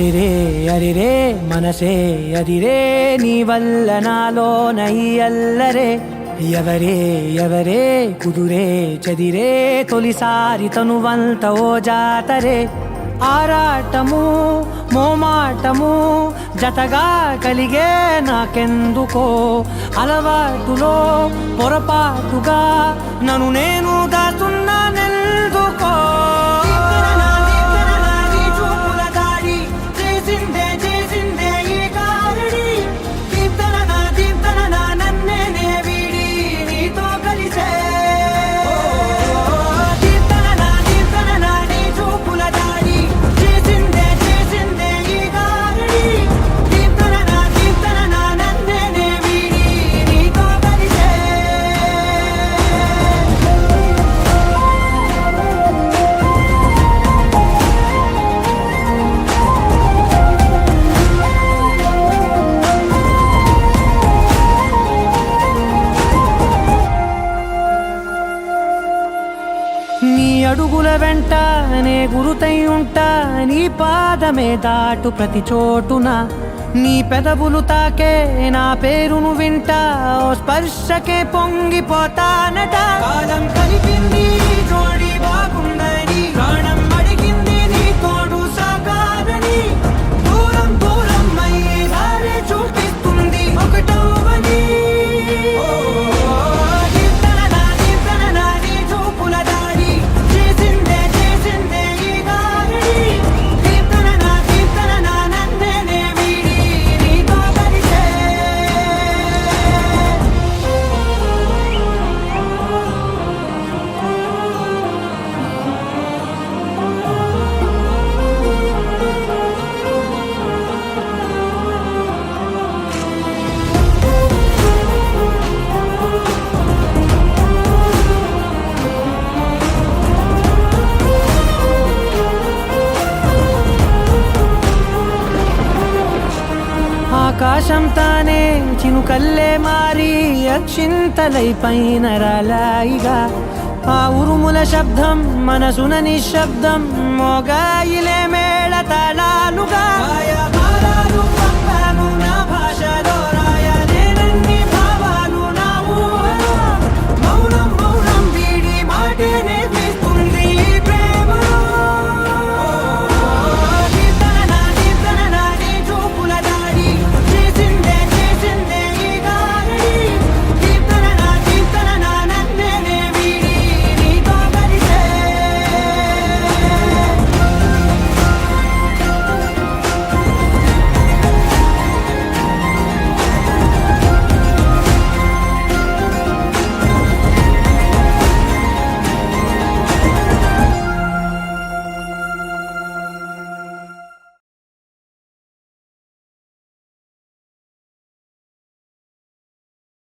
అరిరే అరిరే మనసే అదిరే నీ వల్ల నాలోన ఈ అల్లరే ఎవరే ఎవరే కుదురే చదిరే తొలిసారి తనువంత ఓ జాతరే ఆరాటము మోమాటము జతగా కలిగే నాకెందుకో అలవాటులో పొరపాటుగా నన్ను నేను దాస్తున్నానెందుకో నీ అడుగుల వెంట నే గురుతై ఉంటా నీ పాదమే దాటు ప్రతి చోటున నీ పెదవులు తాకే నా పేరును వింటా ఓ స్పర్శకే పొంగిపోతానట కాలం కలిపింది జోడి బాగుందని ప్రాణం అడిగింది నీ తోడు సాగాలని దూరం దూరం అయ్యి దారి చూపిస్తుంది ఒకటవని ఆకాశం తానే చినుకల్లే మారి అక్షింతలై పైన రాలాయిగా ఆ ఉరుముల శబ్దం మనసున నిశ్శబ్దం మోగాయిలే మేళ తాళాలుగా